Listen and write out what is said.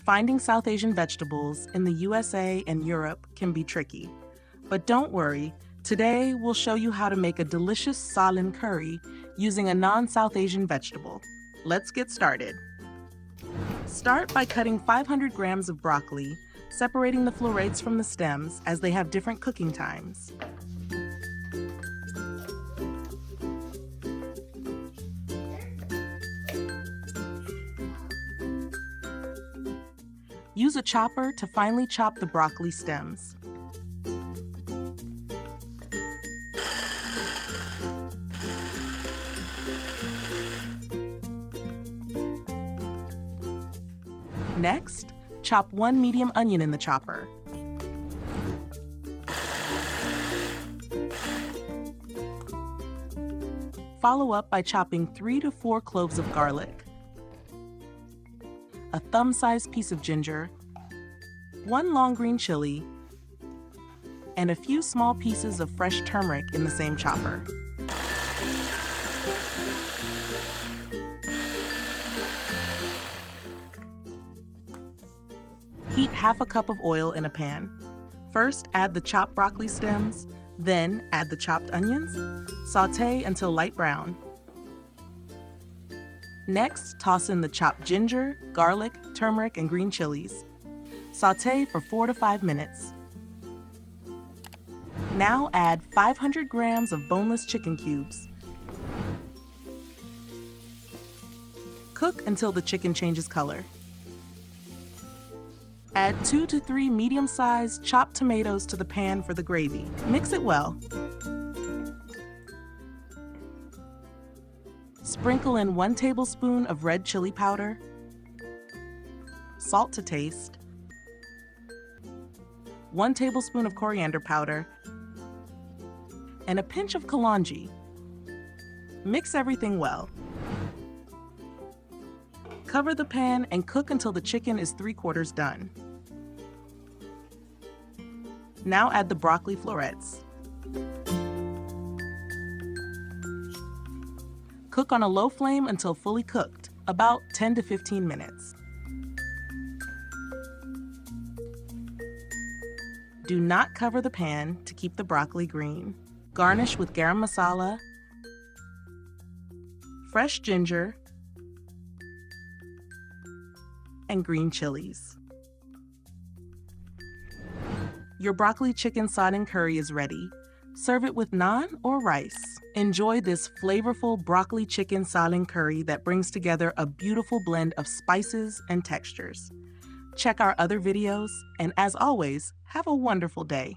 Finding South Asian vegetables in the USA and Europe can be tricky. But don't worry, today we'll show you how to make a delicious salan curry using a non-South Asian vegetable. Let's get started. Start by cutting 500 grams of broccoli, separating the florets from the stems as they have different cooking times. Use a chopper to finely chop the broccoli stems. Next, chop 1 medium onion in the chopper. Follow up by chopping 3 to 4 cloves of garlic, a thumb-sized piece of ginger, 1 long green chili, and a few small pieces of fresh turmeric in the same chopper. Heat half a cup of oil in a pan. First, add the chopped broccoli stems, then add the chopped onions. Sauté until light brown. Next, toss in the chopped ginger, garlic, turmeric, and green chilies. Sauté for 4 to 5 minutes. Now add 500 grams of boneless chicken cubes. Cook until the chicken changes color. Add 2 to 3 medium-sized chopped tomatoes to the pan for the gravy. Mix it well. Sprinkle in 1 tablespoon of red chili powder, salt to taste, 1 tablespoon of coriander powder, and a pinch of kalonji. Mix everything well. Cover the pan and cook until the chicken is 3/4 done. Now add the broccoli florets. Cook on a low flame until fully cooked, about 10 to 15 minutes. Do not cover the pan to keep the broccoli green. Garnish with garam masala, fresh ginger, and green chilies. Your broccoli chicken salan curry is ready. Serve it with naan or rice. Enjoy this flavorful broccoli chicken salan curry that brings together a beautiful blend of spices and textures. Check our other videos, and as always, have a wonderful day.